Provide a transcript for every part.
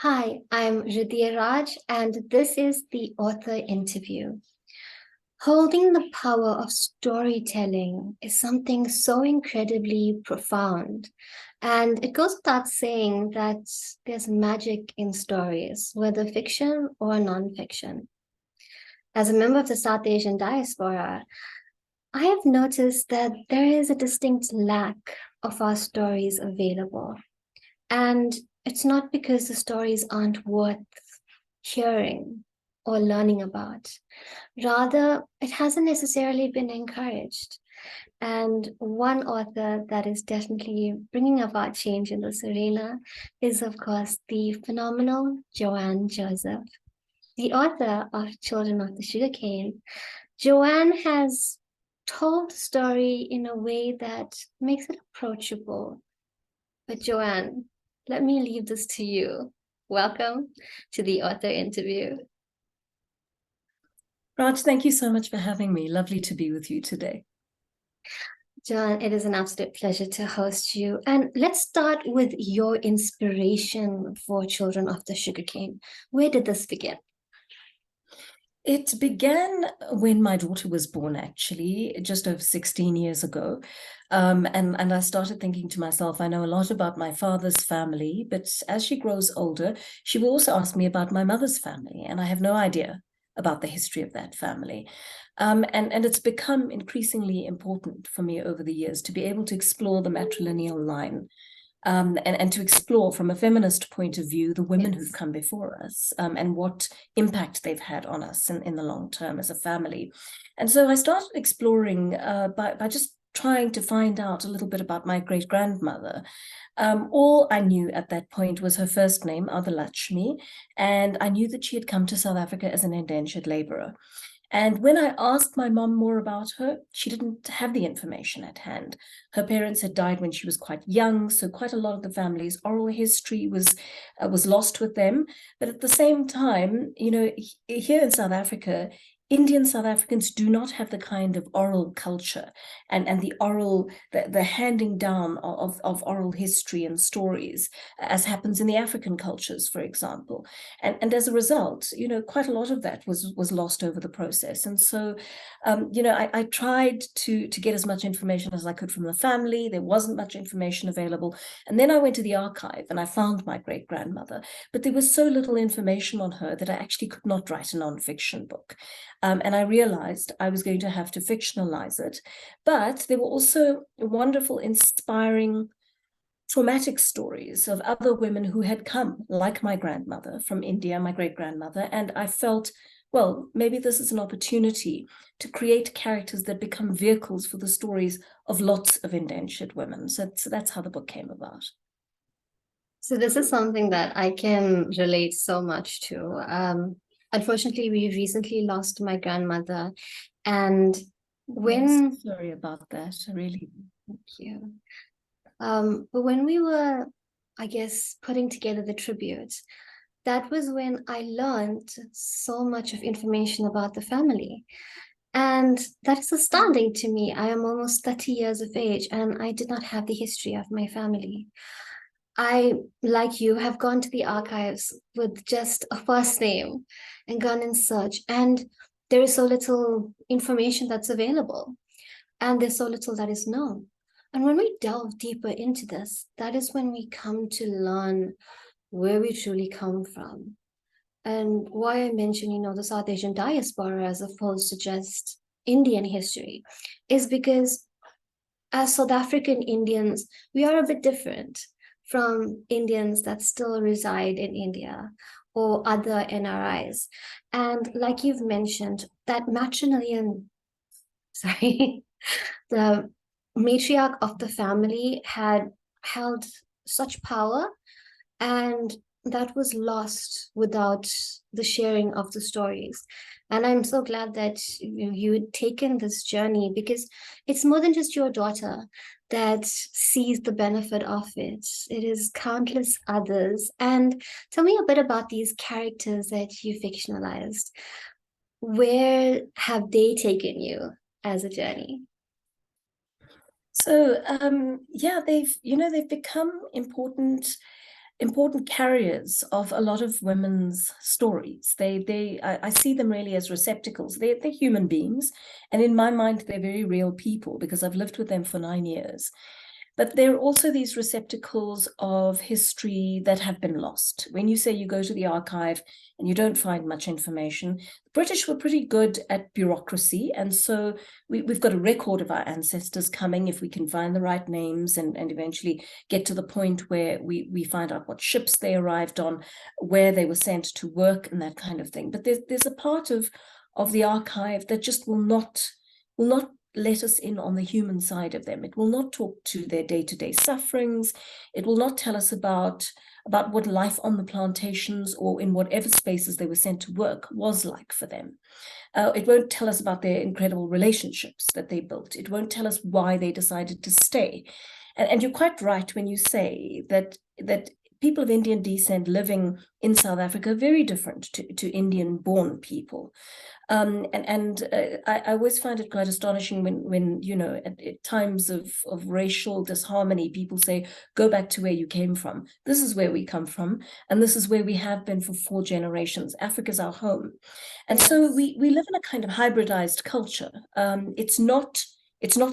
Hi, I'm Ridhya Raj, and this is the author interview. Holding the power of storytelling is something so incredibly profound. And it goes without saying that there's magic in stories, whether fiction or nonfiction. As a member of the South Asian diaspora, I have noticed that there is a distinct lack of our stories available. And it's not because the stories aren't worth hearing or learning about. Rather, it hasn't necessarily been encouraged. And one author that is definitely bringing about change in this arena is, of course, the phenomenal Joanne Joseph, the author of Children of the Sugarcane. Joanne has told the story in a way that makes it approachable. But Joanne, let me leave this to you. Welcome to the author interview. Raj, thank you so much for having me. Lovely to be with you today. John, it is an absolute pleasure to host you. And let's start with your inspiration for Children of the Sugarcane. Where did this begin? It began when my daughter was born, actually, just over 16 years ago. And I started thinking to myself, I know a lot about my father's family, but as she grows older, she will also ask me about my mother's family, and I have no idea about the history of that family. And it's become increasingly important for me over the years to be able to explore the matrilineal line, and to explore from a feminist point of view the women who've come before us, and what impact they've had on us in the long term as a family. And so I started exploring by just trying to find out a little bit about my great-grandmother. All I knew at that point was her first name, Adalakshmi, and I knew that she had come to South Africa as an indentured laborer. And when I asked my mom more about her, she didn't have the information at hand. Her parents had died when she was quite young, so quite a lot of the family's oral history was lost with them. But at the same time, here in South Africa, Indian South Africans do not have the kind of oral culture and the handing down of oral history and stories as happens in the African cultures, for example. And as a result, quite a lot of that was lost over the process. And so, I tried to get as much information as I could from the family. There wasn't much information available. And then I went to the archive and I found my great-grandmother, but there was so little information on her that I actually could not write a nonfiction book. And I realized I was going to have to fictionalize it. But there were also wonderful, inspiring, traumatic stories of other women who had come, like my grandmother from India, my great-grandmother, and I felt, well, maybe this is an opportunity to create characters that become vehicles for the stories of lots of indentured women. So that's how the book came about. So this is something that I can relate so much to. Unfortunately, we recently lost my grandmother, and when Sorry about that, really. thank you. But when we were, I guess, putting together the tributes, that was when I learned so much of information about the family. And that is astounding to me. I am almost 30 years of age and I did not have the history of my family. I, like you, have gone to the archives with just a first name and gone in search, and there is so little information that's available, and there's so little that is known. And when we delve deeper into this, that is when we come to learn where we truly come from. And why I mention, the South Asian diaspora as opposed to just Indian history is because as South African Indians, we are a bit different from Indians that still reside in India or other NRIs. And like you've mentioned, that matrilineal, sorry, the matriarch of the family had held such power, and that was lost without the sharing of the stories. And I'm so glad that you had taken this journey, because it's more than just your daughter that sees the benefit of it. It is countless others. And tell me a bit about these characters that you fictionalized. Where have they taken you as a journey? So yeah, they've become important important carriers of a lot of women's stories. I see them really as receptacles. They're human beings, and in my mind, they're very real people because I've lived with them for 9 years. But there are also these receptacles of history that have been lost. When you say you go to the archive and you don't find much information, the British were pretty good at bureaucracy. And so we've got a record of our ancestors coming if we can find the right names and eventually get to the point where we find out what ships they arrived on, where they were sent to work and that kind of thing. But there's a part of the archive that just will not let us in on the human side of them. It will not talk to their day-to-day sufferings. It will not tell us about what life on the plantations or in whatever spaces they were sent to work was like for them. It won't tell us about their incredible relationships that they built. It won't tell us why they decided to stay. And you're quite right when you say that people of Indian descent living in South Africa are very different to Indian-born people. I always find it quite astonishing when at times of racial disharmony, people say, go back to where you came from. This is where we come from, and this is where we have been for 4 generations. Africa's our home. And Yes. so we live in a kind of hybridized culture. It's not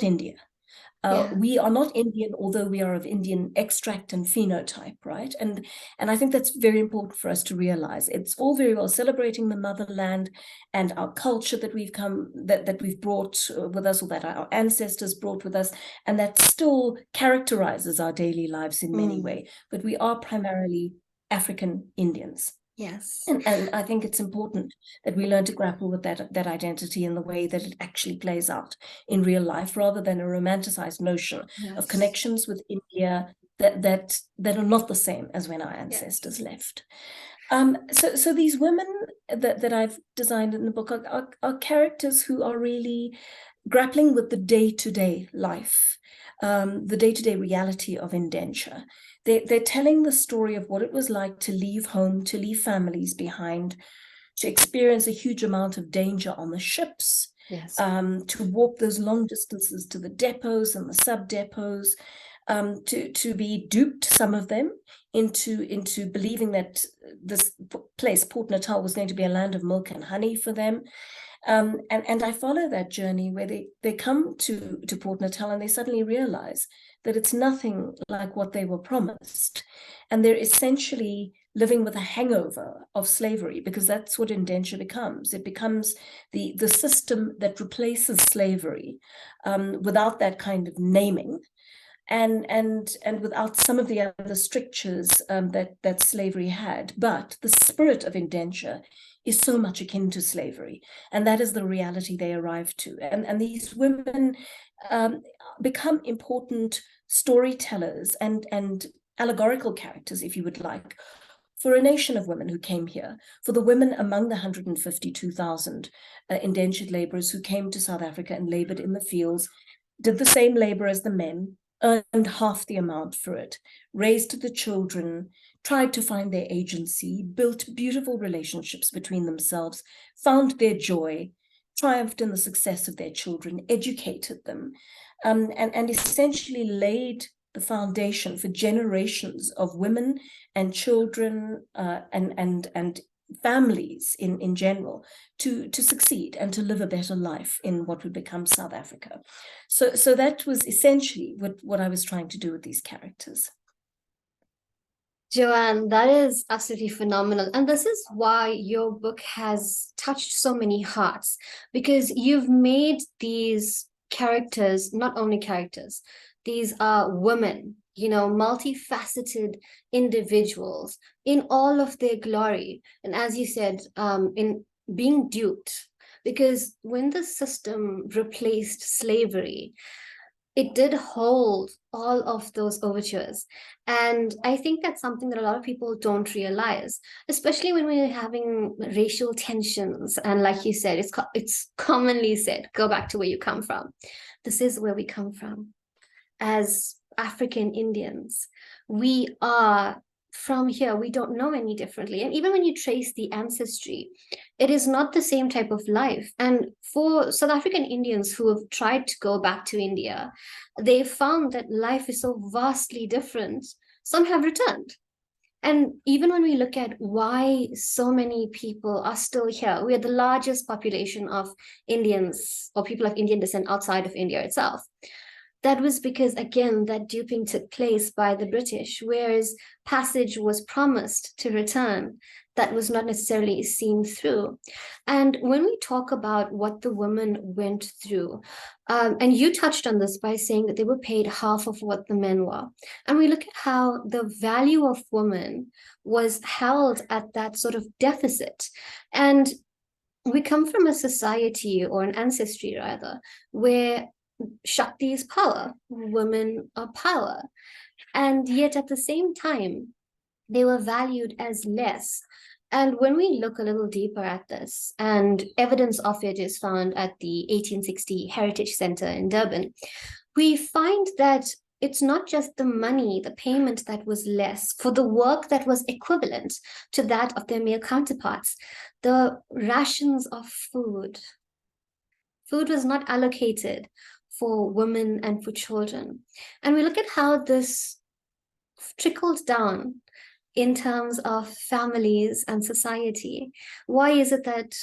India. We are not Indian, although we are of Indian extract and phenotype, right? And I think that's very important for us to realize. It's all very well celebrating the motherland and our culture that we've brought with us, or that our ancestors brought with us, and that still characterizes our daily lives in many ways. But we are primarily African Indians. Yes. And I think it's important that we learn to grapple with that identity in the way that it actually plays out in real life, rather than a romanticized notion of connections with India that are not the same as when our ancestors left. So these women that I've designed in the book are characters who are really grappling with the day-to-day life, the day-to-day reality of indenture. They're telling the story of what it was like to leave home, to leave families behind, to experience a huge amount of danger on the ships, to walk those long distances to the depots and the sub-depots, to be duped, some of them, into believing that this place, Port Natal, was going to be a land of milk and honey for them. And I follow that journey where they come to Port Natal and they suddenly realize that it's nothing like what they were promised. And they're essentially living with a hangover of slavery, because that's what indenture becomes. It becomes the system that replaces slavery without that kind of naming. And without some of the other strictures that slavery had. But the spirit of indenture is so much akin to slavery, and that is the reality they arrive to. And these women become important storytellers and allegorical characters, if you would like, for a nation of women who came here, for the women among the 152,000 indentured laborers who came to South Africa and labored in the fields, did the same labor as the men, earned half the amount for it, raised the children, tried to find their agency, built beautiful relationships between themselves, found their joy, triumphed in the success of their children, educated them, and essentially laid the foundation for generations of women and children and families in general to succeed and to live a better life in what would become South Africa. So that was essentially what I was trying to do with these characters. Joanne, that is absolutely phenomenal. And this is why your book has touched so many hearts, because you've made these characters not only characters, these are women, multifaceted individuals in all of their glory. And as you said, in being duped, because when the system replaced slavery, it did hold all of those overtures. And I think that's something that a lot of people don't realize, especially when we're having racial tensions. And like you said, it's commonly said, go back to where you come from. This is where we come from. As African Indians, we are from here. We don't know any differently. And even when you trace the ancestry, it is not the same type of life. And for South African Indians who have tried to go back to India, they found that life is so vastly different. Some have returned. And even when we look at why so many people are still here, we are the largest population of Indians or people of Indian descent outside of India itself. That was because, again, that duping took place by the British, whereas passage was promised to return, that was not necessarily seen through. And when we talk about what the women went through, and you touched on this by saying that they were paid half of what the men were. And we look at how the value of women was held at that sort of deficit. And we come from a society, or an ancestry rather, where Shakti is power, women are power. And yet at the same time, they were valued as less. And when we look a little deeper at this, and evidence of it is found at the 1860 Heritage Center in Durban, we find that it's not just the money, the payment that was less for the work that was equivalent to that of their male counterparts. The rations of food. Food was not allocated for women and for children. And we look at how this trickled down in terms of families and society. Why is it that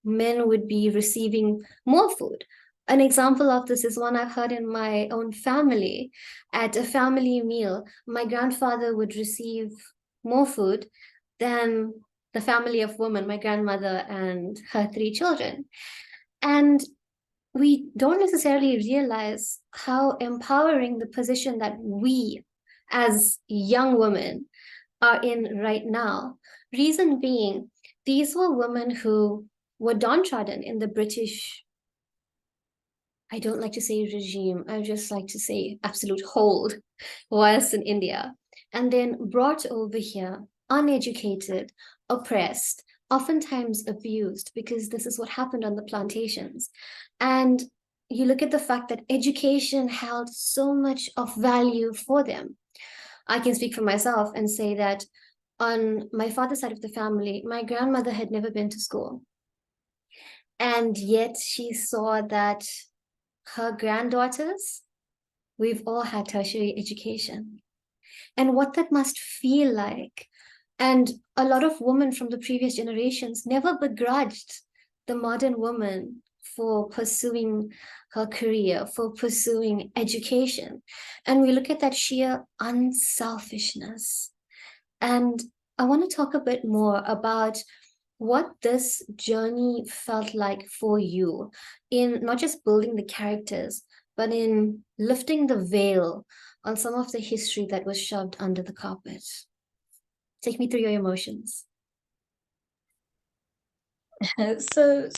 men would be receiving more food? An example of this is one I've heard in my own family. At a family meal, my grandfather would receive more food than the family of women, my grandmother and her 3 children. And we don't necessarily realize how empowering the position that we as young women are in right now. Reason being, these were women who were downtrodden in the British, I don't like to say regime, I just like to say absolute hold, whilst in India, and then brought over here, uneducated, oppressed, oftentimes abused, because this is what happened on the plantations. And you look at the fact that education held so much of value for them. I can speak for myself and say that on my father's side of the family, my grandmother had never been to school. And yet she saw that her granddaughters, we've all had tertiary education. And what that must feel like. And a lot of women from the previous generations never begrudged the modern woman for pursuing her career, for pursuing education. And we look at that sheer unselfishness. And I want to talk a bit more about what this journey felt like for you in not just building the characters, but in lifting the veil on some of the history that was shoved under the carpet. Take me through your emotions. So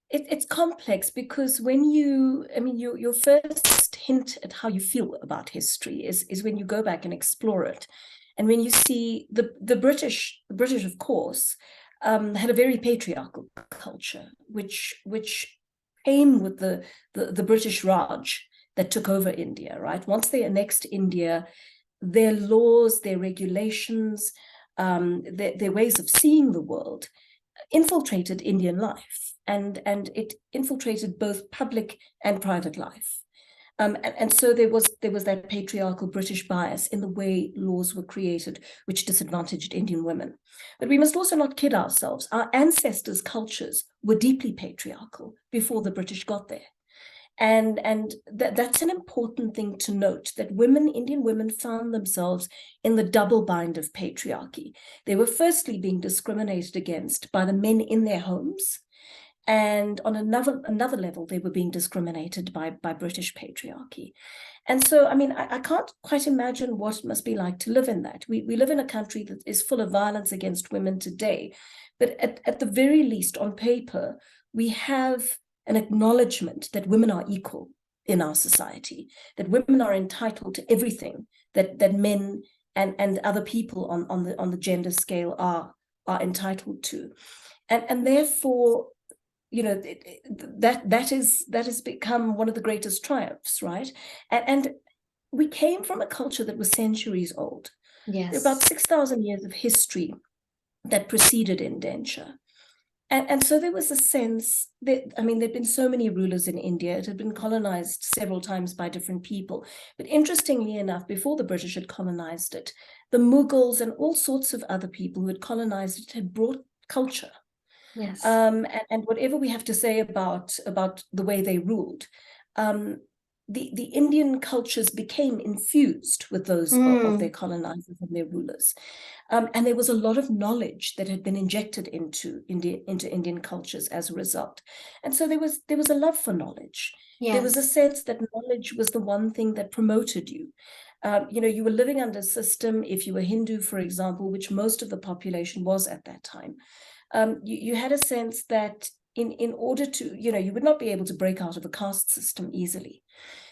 it's complex, because when your first hint at how you feel about history is when you go back and explore it, and when you see the British, of course, had a very patriarchal culture, which came with the British Raj that took over India, right? Once they annexed India, their laws, their regulations, their ways of seeing the world infiltrated Indian life, and it infiltrated both public and private life. And so there was that patriarchal British bias in the way laws were created, which disadvantaged Indian women. But we must also not kid ourselves. Our ancestors' cultures were deeply patriarchal before the British got there. And that's an important thing to note, that Indian women found themselves in the double bind of patriarchy. They were firstly being discriminated against by the men in their homes, and on another level, they were being discriminated by British patriarchy. And so, I can't quite imagine what it must be like to live in that. We live in a country that is full of violence against women today, but at the very least, on paper, we have an acknowledgement that women are equal in our society, that women are entitled to everything that men and other people on the gender scale are entitled to, and therefore, that has become one of the greatest triumphs, right? And we came from a culture that was centuries old. Yes. There are about 6,000 years of history that preceded indenture. And so there was a sense that, I mean, there'd been so many rulers in India. It had been colonized several times by different people. But interestingly enough, before the British had colonized it, the Mughals and all sorts of other people who had colonized it had brought culture. Yes. And whatever we have to say about the way they ruled, the Indian cultures became infused with those of their colonizers and their rulers. And there was a lot of knowledge that had been injected into Indian cultures as a result. And so there was a love for knowledge. Yes. There was a sense that knowledge was the one thing that promoted you. You were living under a system, if you were Hindu, for example, which most of the population was at that time. You had a sense that in order to, you would not be able to break out of the caste system easily.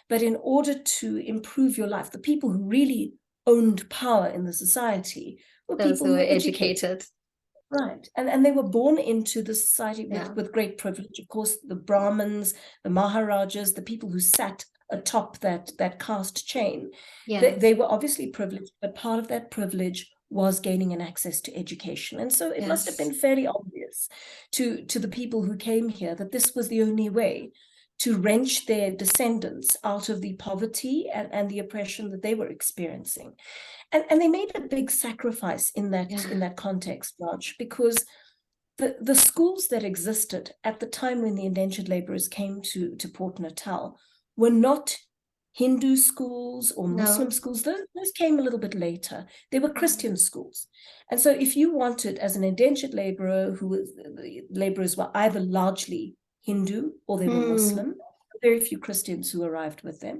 But in order to improve your life, the people who really owned power in the society were Those people who who were were educated. Right. And they were born into the society with great privilege. Of course, the Brahmins, the Maharajas, the people who sat atop that caste chain, they were obviously privileged, but part of that privilege was gaining an access to education. And so it must have been fairly obvious to the people who came here that this was the only way to wrench their descendants out of the poverty and the oppression that they were experiencing. And they made a big sacrifice in that context, Raj, because the schools that existed at the time when the indentured laborers came to Port Natal were not Hindu schools or Muslim schools. Those came a little bit later. They were Christian schools. And so if you wanted, as an indentured laborer, the laborers were either largely Hindu or they were Muslim, very few Christians who arrived with them.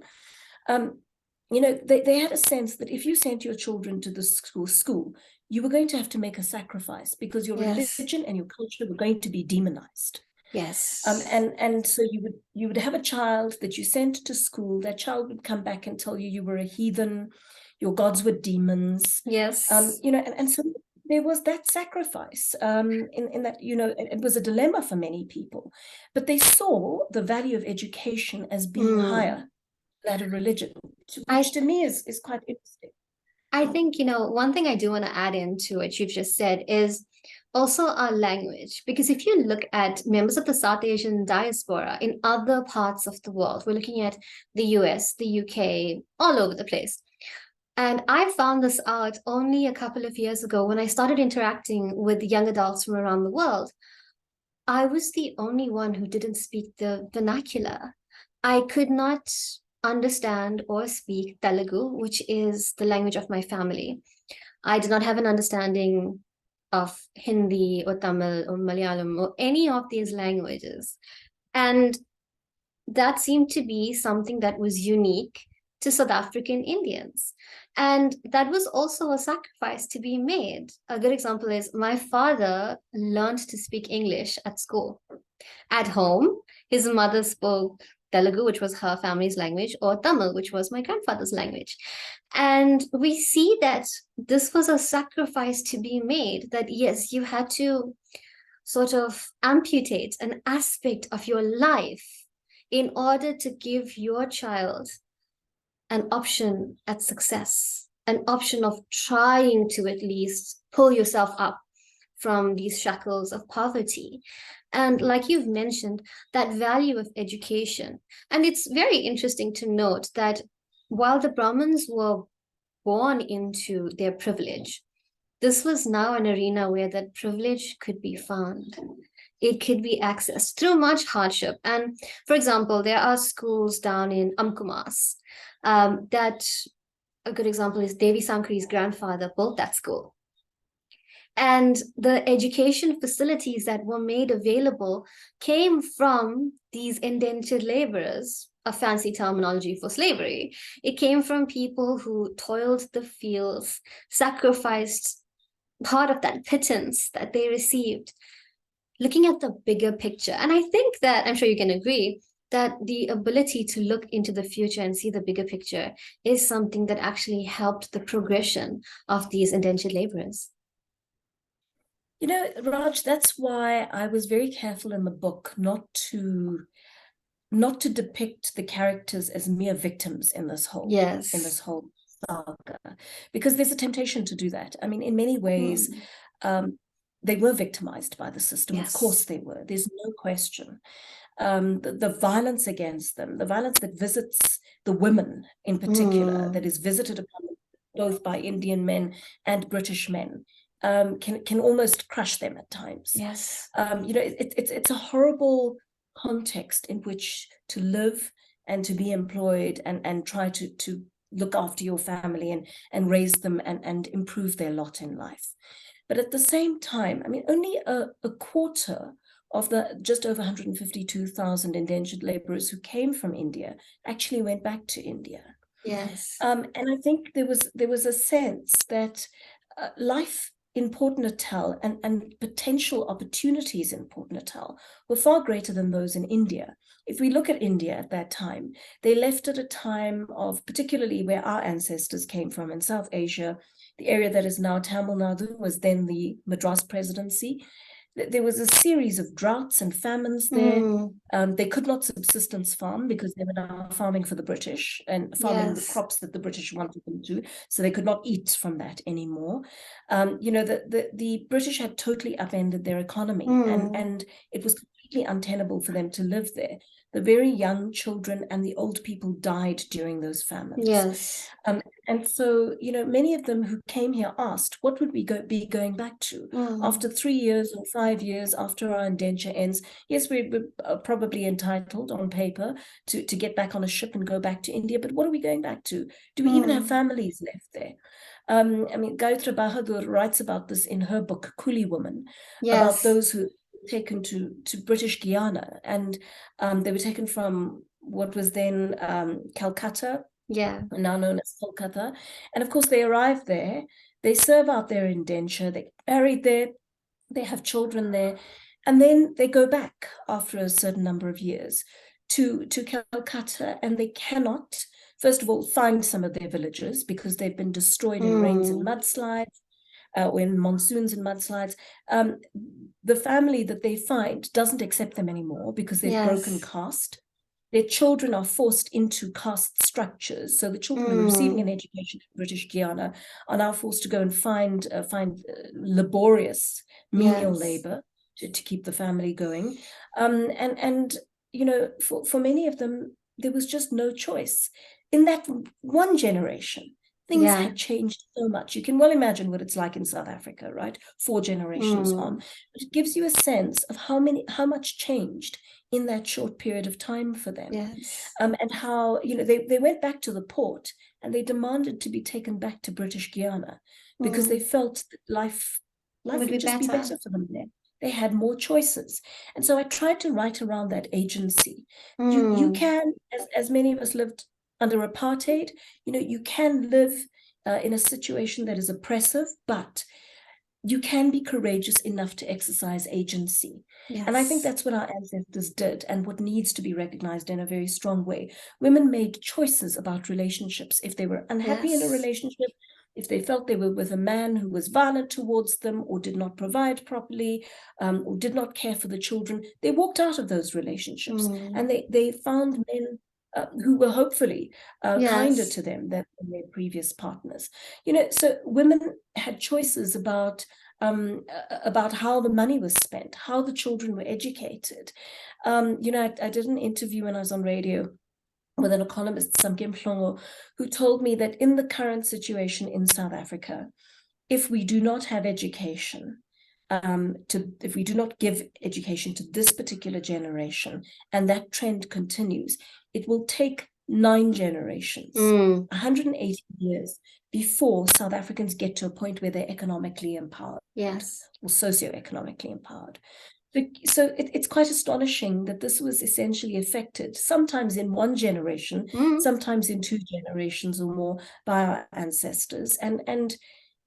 They had a sense that if you sent your children to the school, you were going to have to make a sacrifice because your religion and your culture were going to be demonized. Yes. And so you would have a child that you sent to school. That child would come back and tell you were a heathen, your gods were demons. Yes. And so there was that sacrifice in that, it was a dilemma for many people, but they saw the value of education as being higher than that of religion, which to me is quite interesting. I think, one thing I do want to add into what you've just said is also our language. Because if you look at members of the South Asian diaspora in other parts of the world, we're looking at the US, the UK, all over the place. And I found this out only a couple of years ago when I started interacting with young adults from around the world. I was the only one who didn't speak the vernacular. I could not understand or speak Telugu, which is the language of my family. I did not have an understanding of Hindi or Tamil or Malayalam or any of these languages. And that seemed to be something that was unique to South African Indians. And that was also a sacrifice to be made. A good example is my father learned to speak English at school. At home, his mother spoke Telugu, which was her family's language, or Tamil, which was my grandfather's language. And we see that this was a sacrifice to be made, that yes, you had to sort of amputate an aspect of your life in order to give your child an option at success, an option of trying to at least pull yourself up from these shackles of poverty. And like you've mentioned, that value of education. And it's very interesting to note that while the Brahmins were born into their privilege, this was now an arena where that privilege could be found. It could be accessed through much hardship. And for example, there are schools down in Amkumas that a good example is Devi Sankri's grandfather built that school. And the education facilities that were made available came from these indentured laborers, a fancy terminology for slavery. It came from people who toiled the fields, sacrificed part of that pittance that they received, looking at the bigger picture. And I think that, I'm sure you can agree, that the ability to look into the future and see the bigger picture is something that actually helped the progression of these indentured laborers. Raj, that's why I was very careful in the book not to depict the characters as mere victims in this whole saga, because there's a temptation to do that. I mean, in many ways, they were victimized by the system. Of course they were. There's no question. The violence against them, the violence that visits the women in particular, that is visited upon them both by Indian men and British men, can almost crush them at times. Yes. It's a horrible context in which to live and to be employed and try to look after your family and raise them and improve their lot in life. But at the same time, I mean, only a quarter of the just over 152,000 indentured laborers who came from India actually went back to India. Yes. And I think there was a sense that life in Port Natal and potential opportunities in Port Natal were far greater than those in India. If we look at India at that time, they left at a time of, particularly where our ancestors came from in South Asia, the area that is now Tamil Nadu was then the Madras Presidency. There was a series of droughts and famines there. They could not subsistence farm because they were now farming for the British and farming the crops that the British wanted them to, so they could not eat from that anymore. The British had totally upended their economy, and it was completely untenable for them to live there. The very young children and the old people died during those famines. Yes. And so, many of them who came here asked, what would we be going back to? After 3 years or 5 years after our indenture ends, yes, we're probably entitled on paper to get back on a ship and go back to India, but what are we going back to? Do we even have families left there? I mean, Gayatri Bahadur writes about this in her book, Coolie Woman, about those who taken to British Guiana, and they were taken from what was then Calcutta, now known as Kolkata. And of course, they arrive there, they serve out their indenture, they get married there, they have children there, and then they go back after a certain number of years to Calcutta, and they cannot, first of all, find some of their villages because they've been destroyed in rains and mudslides, or in monsoons and mudslides. The family that they find doesn't accept them anymore because they've broken caste. Their children are forced into caste structures. So the children who are receiving an education in British Guiana are now forced to go and find laborious menial labor to keep the family going. And for many of them, there was just no choice. In that one generation, things had changed so much. You can well imagine what it's like in South Africa, right? 4 generations on. But it gives you a sense of how much changed in that short period of time for them. And how, they went back to the port and they demanded to be taken back to British Guiana because they felt that life would just be better for them there. They had more choices. And so I tried to write around that agency. You can, as many of us lived under apartheid, you can live in a situation that is oppressive, but you can be courageous enough to exercise agency. And I think that's what our ancestors did, and what needs to be recognized in a very strong way. Women made choices about relationships. If they were unhappy in a relationship, if they felt they were with a man who was violent towards them or did not provide properly, or did not care for the children, they walked out of those relationships, and they found men who were hopefully kinder to them than their previous partners. So women had choices about how the money was spent, how the children were educated. I did an interview when I was on radio with an economist, Samke Mhlongo, who told me that in the current situation in South Africa, if we do not have education, if we do not give education to this particular generation, and that trend continues, it will take 9 generations, 180 years, before South Africans get to a point where they're economically empowered, or socioeconomically empowered. So it's quite astonishing that this was essentially affected, sometimes in 1 generation, sometimes in 2 generations or more, by our ancestors. And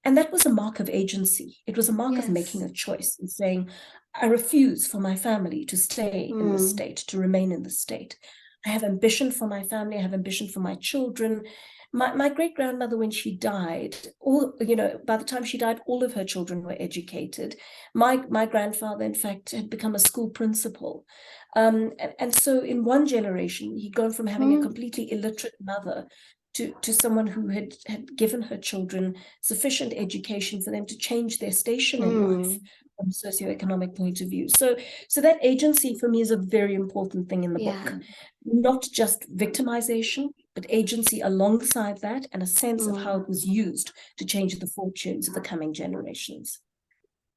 that was a mark of agency. It was a mark of making a choice and saying, I refuse for my family to stay in the state, to remain in the state. I have ambition for my family. I have ambition for my children. My great-grandmother, when she died, by the time she died, all of her children were educated. My grandfather, in fact, had become a school principal. And so in 1 generation, he'd gone from having a completely illiterate mother to someone who had given her children sufficient education for them to change their station in life. from a socioeconomic point of view. So that agency for me is a very important thing in the book. Not just victimization, but agency alongside that, and a sense of how it was used to change the fortunes of the coming generations.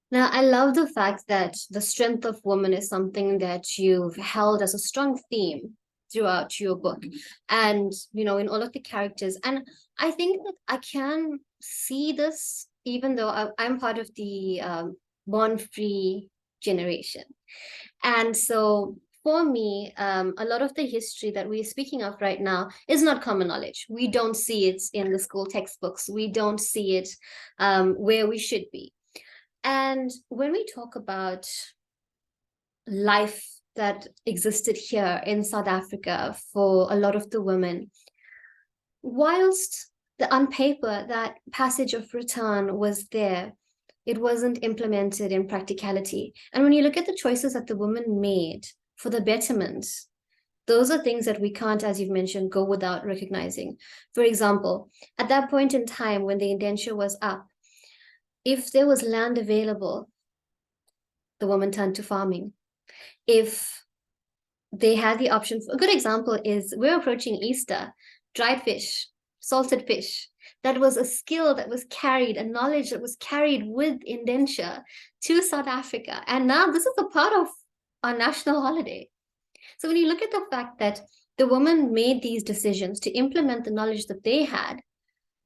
Now, I love the fact that the strength of women is something that you've held as a strong theme throughout your book, and in all of the characters. And I think that I can see this, even though I'm part of the born free generation. And so for me, a lot of the history that we're speaking of right now is not common knowledge. We don't see it in the school textbooks. We don't see it where we should be. And when we talk about life that existed here in South Africa for a lot of the women, whilst on paper that passage of return was there, it wasn't implemented in practicality. And when you look at the choices that the women made for the betterment, those are things that we can't, as you've mentioned, go without recognizing. For example, at that point in time when the indenture was up, if there was land available, the woman turned to farming. If they had the option, a good example is we're approaching Easter, dried fish, salted fish. That was a skill that was carried, a knowledge that was carried with indenture to South Africa. And now this is a part of our national holiday. So when you look at the fact that the woman made these decisions to implement the knowledge that they had,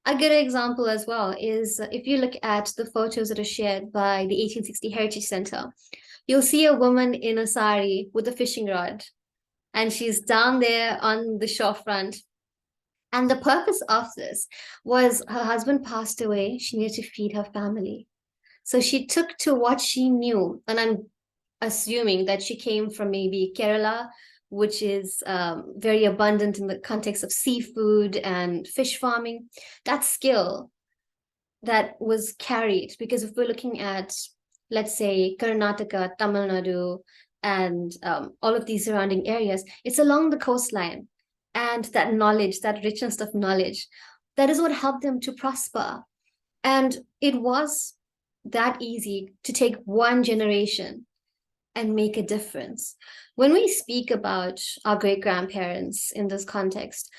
a good example as well is if you look at the photos that are shared by the 1860 Heritage Center, you'll see a woman in a sari with a fishing rod, and she's down there on the shorefront. And the purpose of this was her husband passed away. She needed to feed her family. So she took to what she knew. And I'm assuming that she came from maybe Kerala, which is very abundant in the context of seafood and fish farming. That skill that was carried, because if we're looking at, let's say, Karnataka, Tamil Nadu, and all of these surrounding areas, it's along the coastline. And that knowledge, that richness of knowledge, that is what helped them to prosper. And it was that easy to take one generation and make a difference. When we speak about our great-grandparents in this context,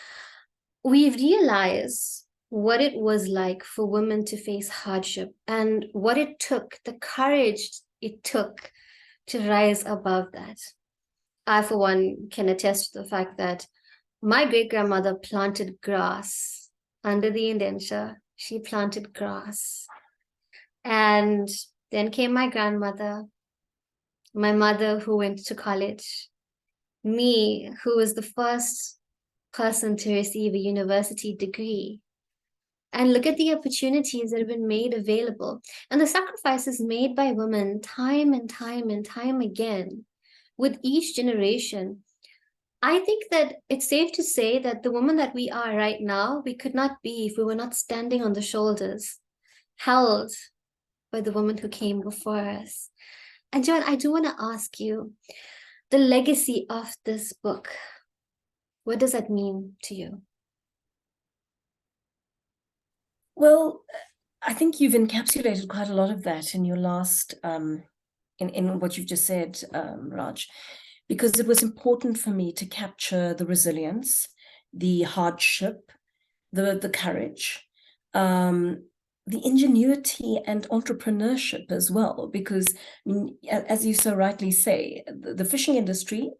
we realize what it was like for women to face hardship and what it took, the courage it took to rise above that. I, for one, can attest to the fact that my great-grandmother planted grass under the indenture. She planted grass. And then came my grandmother, my mother who went to college, me who was the first person to receive a university degree. And look at the opportunities that have been made available and the sacrifices made by women time and time and time again with each generation. I think that it's safe to say that the woman that we are right now, we could not be if we were not standing on the shoulders, held by the woman who came before us. And Joanne, I do want to ask you, the legacy of this book, what does that mean to you? Well, I think you've encapsulated quite a lot of that in your last, in what you've just said, Raj, because it was important for me to capture the resilience, the hardship, the courage, the ingenuity and entrepreneurship as well, because I mean, as you so rightly say, the fishing industry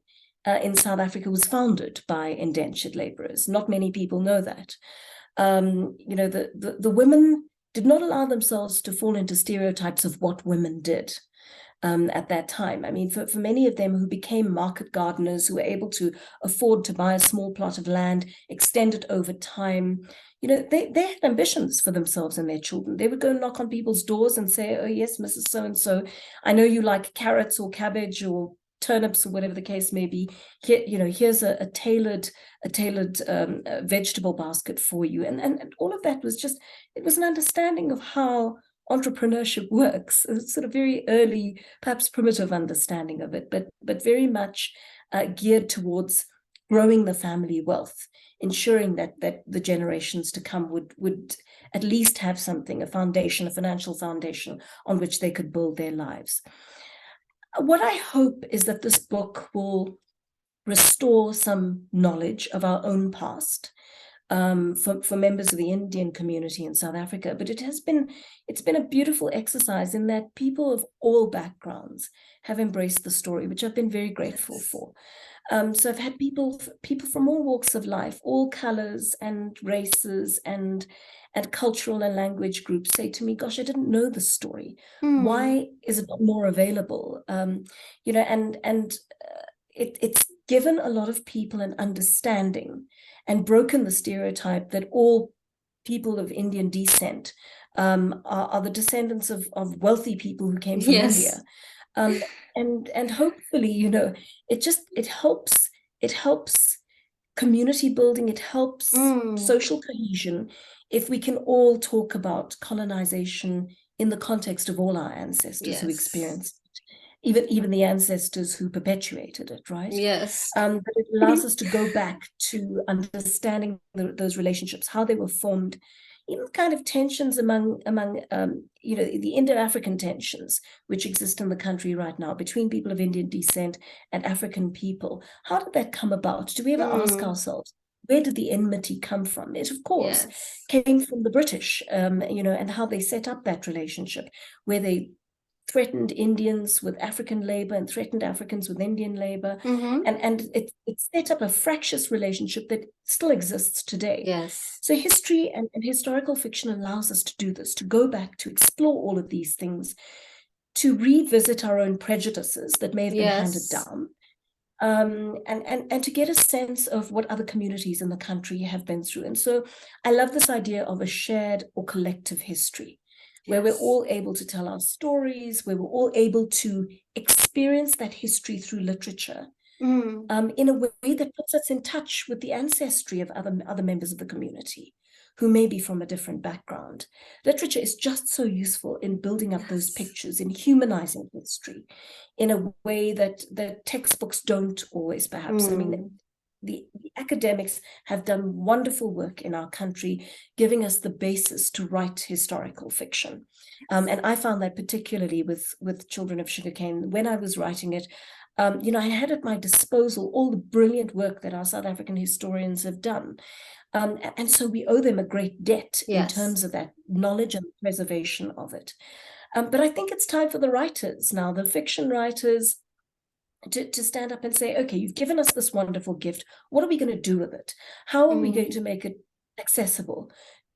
in South Africa was founded by indentured laborers. Not many people know that. The women did not allow themselves to fall into stereotypes of what women did. At that time. I mean, for many of them who became market gardeners, who were able to afford to buy a small plot of land, extend it over time, they had ambitions for themselves and their children. They would go knock on people's doors and say, oh, yes, Mrs. So-and-so, I know you like carrots or cabbage or turnips or whatever the case may be. Here, here's a tailored vegetable basket for you. And all of that was just, it was an understanding of how entrepreneurship works, a sort of very early, perhaps primitive understanding of it, but very much geared towards growing the family wealth, ensuring that the generations to come would at least have something, a foundation, a financial foundation on which they could build their lives. What I hope is that this book will restore some knowledge of our own past, for members of the Indian community in South Africa. But it's been a beautiful exercise in that people of all backgrounds have embraced the story, which I've been very grateful for. So I've had people from all walks of life, all colors and races and cultural and language groups say to me, gosh, I didn't know the story. Why is it not more available? You know, and it's given a lot of people an understanding and broken the stereotype that all people of Indian descent are the descendants of wealthy people who came from India. And hopefully, you know, it helps community building, it helps social cohesion if we can all talk about colonization in the context of all our ancestors who experienced it, even the ancestors who perpetuated it, right? But it allows us to go back to understanding those relationships, how they were formed, even kind of tensions among you know, the Indo-African tensions which exist in the country right now between people of Indian descent and African people. How did that come about? Do we ever ask ourselves, where did the enmity come from? It, of course, came from the British, you know, and how they set up that relationship where they threatened Indians with African labor and threatened Africans with Indian labor. And it set up a fractious relationship that still exists today. So history and historical fiction allows us to do this, to go back, to explore all of these things, to revisit our own prejudices that may have been handed down, and to get a sense of what other communities in the country have been through. And so I love this idea of a shared or collective history, where we're all able to tell our stories, where we're all able to experience that history through literature, in a way that puts us in touch with the ancestry of other members of the community who may be from a different background. Literature is just so useful in building up those pictures, in humanizing history in a way that textbooks don't always, perhaps. I mean, the academics have done wonderful work in our country, giving us the basis to write historical fiction. And I found that particularly with Children of Sugarcane, when I was writing it, you know, I had at my disposal all the brilliant work that our South African historians have done. And so we owe them a great debt in terms of that knowledge and preservation of it. But I think it's time for the writers now, the fiction writers, to stand up and say, okay, you've given us this wonderful gift. What are we going to do with it? How are we going to make it accessible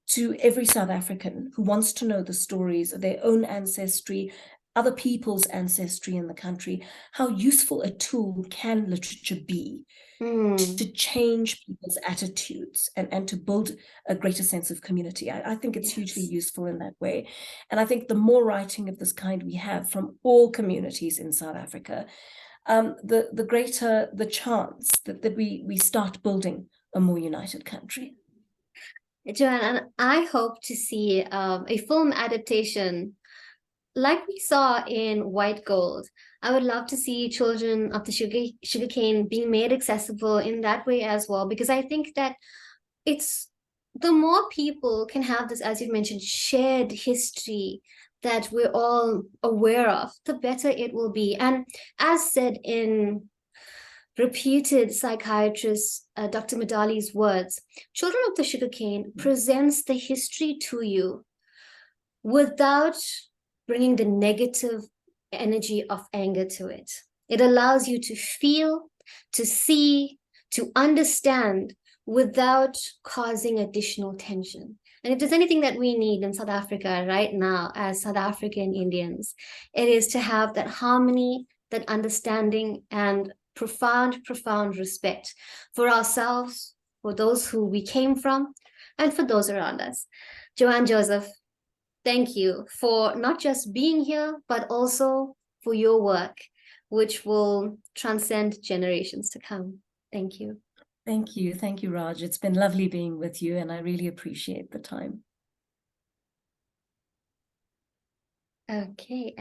to every South African who wants to know the stories of their own ancestry, other people's ancestry in the country? How useful a tool can literature be to change people's attitudes and to build a greater sense of community? I think it's hugely useful in that way. And I think the more writing of this kind we have from all communities in South Africa, the greater the chance that we start building a more united country. Joanne, and I hope to see a film adaptation like we saw in White Gold. I would love to see Children of the Sugarcane being made accessible in that way as well, because I think that it's the more people can have this, as you've mentioned, shared history that we're all aware of, the better it will be. And as said in reputed psychiatrist Dr. Madali's words, Children of the Sugarcane presents the history to you without bringing the negative energy of anger to it. It allows you to feel, to see, to understand without causing additional tension. And if there's anything that we need in South Africa right now as South African Indians, it is to have that harmony, that understanding, and profound, profound respect for ourselves, for those who we came from, and for those around us. Joanne Joseph, thank you for not just being here, but also for your work, which will transcend generations to come. Thank you. Thank you. Thank you, Raj. It's been lovely being with you, and I really appreciate the time. Okay.